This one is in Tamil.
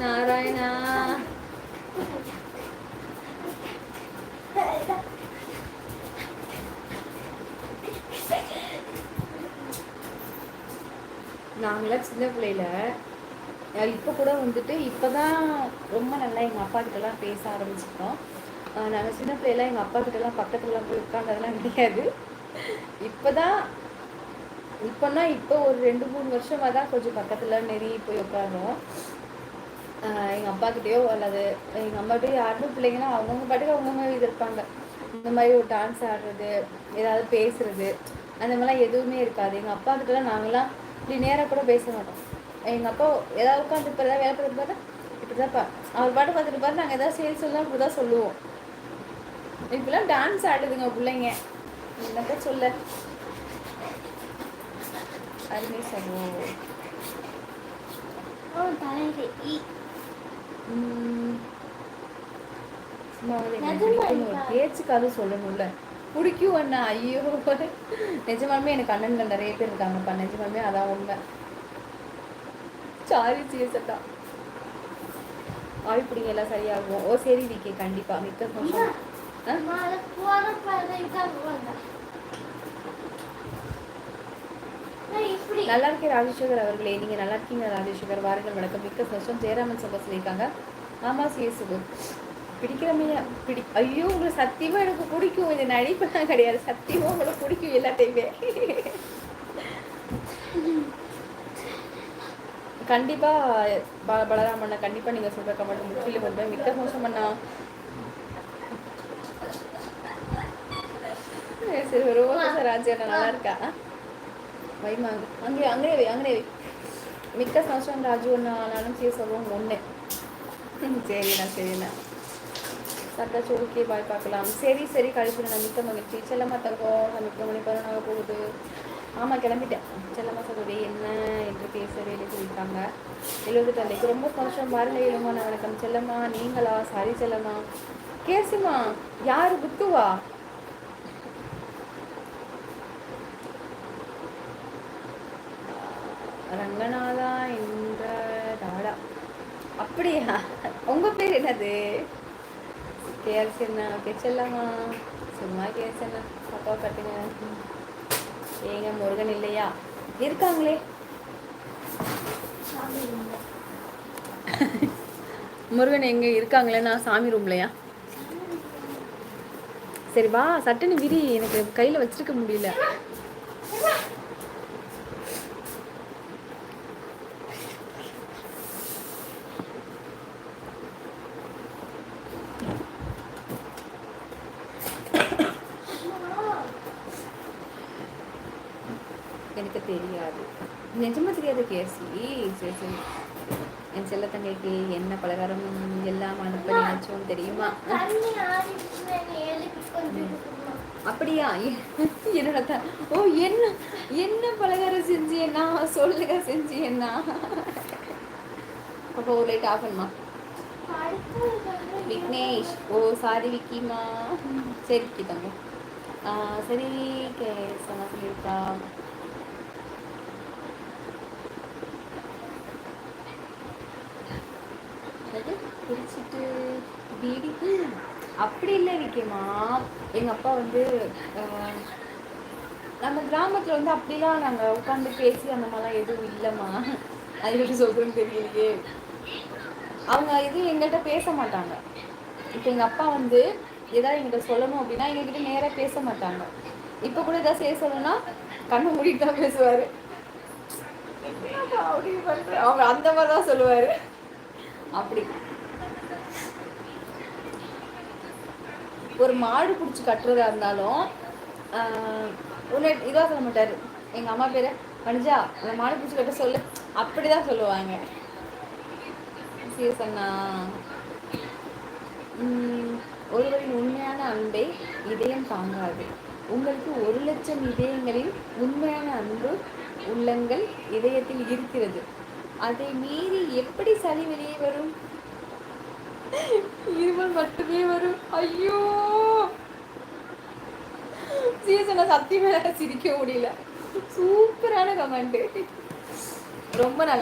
நாராயணா நாங்களாம் சின்ன பிள்ளையில இப்போ கூட வந்துட்டு இப்போ தான் ரொம்ப நல்லா எங்கள் அப்பா கிட்டலாம் பேச ஆரம்பிச்சிட்டோம். நாங்கள் சின்ன பிள்ளைலாம் எங்கள் அப்பா கிட்டலாம் பக்கத்துலலாம் போய் உட்காந்ததெல்லாம் கிடையாது. இப்போனா இப்போ ஒரு 2-3 வருஷமாக தான் கொஞ்சம் பக்கத்தில் நெருங்கி போய் உட்காரோம். எங்கள் அப்பாக்கிட்டேயோ அல்லது எங்கள் அம்மாக்கிட்டேயோ யாருமே பிள்ளைங்கன்னா அவங்கவுங்க பாட்டுக்கு அவங்கவுங்க இது இருப்பாங்க. இந்த மாதிரி ஒரு டான்ஸ் ஆடுறது, ஏதாவது பேசுறது, அந்த மாதிரிலாம் எதுவுமே இருக்காது. எங்கள் அப்பா கிட்டலாம் நாங்களாம் இப்படி நேராக கூட பேச மாட்டோம். எங்கள் அப்பா ஏதாவது உட்காந்து இப்போ ஏதாவது வேலை பார்த்துட்டு பார்த்தா இப்படி தான்ப்பா அவர் பாட்டு பார்த்துட்டு பாரு, நாங்கள் ஏதாவது சேல் சொல்லலாம் இப்படி தான் சொல்லுவோம். இப்பெல்லாம் டான்ஸ் ஆடுதுங்க பிள்ளைங்க, என்னப்பா சொல்ல அருமை சொல்லுவோம். பேச்சுக்காவது சொல்லணும்ல, பிடிக்கும் அண்ணா. ஐயோ நிஜமாலுமே எனக்கு அண்ணன்கள் நிறைய பேர் இருக்காங்கப்பா, நிஜமாலுமே அதான் உண்மை. சாரி சீசட்டா ஆவி பிடிங்க எல்லாம் சரியாகும். ஓ சரி விக்கி, கண்டிப்பா மிக்க சந்தோஷம். நல்லா இருக்கேன் ராஜேஸ்வகர் அவர்களே, நீங்க நல்லா இருக்கீங்க ராஜேஸ்வகர்? வாருங்கள், வணக்கம், மிக்க சந்தோஷம். ஜெயராமன் சம்பா சொல்லியிருக்காங்க. ஆமா சேசுகு பிடிக்கிறமையா ஐயோ உங்களுக்கு சத்தியமா எனக்கு பிடிக்கும். இது நடிப்பெல்லாம் கிடையாது, சத்தியமா உங்களுக்கு பிடிக்கும் எல்லாத்தையுமே. கண்டிப்பா பலராம் அண்ணா, கண்டிப்பா நீங்க சொல்ற கமெண்ட் முற்றிலும் கொண்டு மிக்க சந்தோஷம் அண்ணா. சரி ரோசா ராஜி அண்ணா நல்லா இருக்கா? வைமாங்க அங்கே அங்கே அங்கே மிக்க சந்தோஷம் ராஜு அண்ணா. நானும் சரி சொல்லுவோம் ஒன்று. சரிண்ணா சரிண்ணா சாப்பிட்டாச்சு, ஓகே பாய், பார்க்கலாம். சரி சரி கழிச்சுண்ணா, மிக்க மகிழ்ச்சி. செல்லம்மா தங்கோம், மிக்க மணி 11 போகுது. ஆமாம் கிளம்பிட்டேன். செல்லம்மா சகோதரி என்ன என்று பேசவே சொல்லியிருக்காங்க. 78 அன்னைக்கு ரொம்ப சந்தோஷம். பாருங்க இளமான வணக்கம். செல்லம்மா நீங்களா? சாரி செல்லம்மா. கேசுமா யாரு? புத்துவா? ரங்கநாதா என்ற தாடா, அப்படியா? உங்க பேர் என்னது? கேர்ஸ் என்ன? ஓகே செல்லம்மா, சும்மா கேர்ஸ் என்ன, அப்பா கட்டுங்க. ஏங்க முருகன் இல்லையா? இருக்காங்களே. முருகன் எங்க இருக்காங்களே? நான் சாமி ரூம்லையா? சரி வா சட்டுன்னு விரி, எனக்கு கையில வச்சிருக்க முடியல. எனக்கு தெரியாது, நிஜமா தெரியாது கேசி. சரி சரி, என் செல்ல தங்கைக்கு என்ன பலகாரம் எல்லாம் அனுப்ப நினைச்சோம் தெரியுமா? அப்படியா? என்னோட ஓ என்ன என்ன பலகாரம் செஞ்சு என்ன சொல்லுங்க, செஞ்சு என்ன? அப்போ ஒரு லைட் ஆஃப் பண்ணுமா விக்னேஷ்? ஓ சாரி விக்கிமா. சரி விக்கி தங்க. சரி சொன்னா சொல்லியிருக்கா. குடிச்சிட்டு பீடி அப்படி இல்லை விக்கிமா. எங்கள் அப்பா வந்து நம்ம கிராமத்தில் வந்து அப்படிலாம் நாங்கள் உட்காந்து பேசி அந்த மாதிரிலாம் எதுவும் இல்லைம்மா. அது எப்படி சொல்கிறேன்னு தெரியலையே. அவங்க எதுவும் எங்கள்கிட்ட பேச மாட்டாங்க. இப்போ எங்கள் அப்பா வந்து ஏதாவது எங்கள்கிட்ட சொல்லணும் அப்படின்னா எங்ககிட்ட நேராக பேச மாட்டாங்க. இப்போ கூட ஏதாவது செய்ய சொல்லணும்னா கண்ணை மூடிட்டு தான் பேசுவார். அப்படி பண்ணுற அவங்க அந்த மாதிரி தான் சொல்லுவார். அப்படி ஒரு மாடு பிடிச்சி கட்டுறதா இருந்தாலும் உன்னை இதாக சொல்ல மாட்டார். எங்கள் அம்மா பேரை வனிஜா அந்த மாடு பிடிச்சி கட்ட சொல்லு, அப்படிதான் சொல்லுவாங்க. சீசன்னா ஒருவரின் உண்மையான அன்பை இதயம் தாங்காது. உங்களுக்கு 1,00,000 இதயங்களில் உண்மையான அன்பு உள்ளங்கள் இதயத்தில் இருக்கிறது. அதை மீறி எப்படி சளி வெளியே வரும்? இருமல் மட்டுமே வரும். ஐயோ சீசனை சத்தியமே சிரிக்க முடியல. சூப்பரான கமெண்ட், ரொம்ப நல்ல.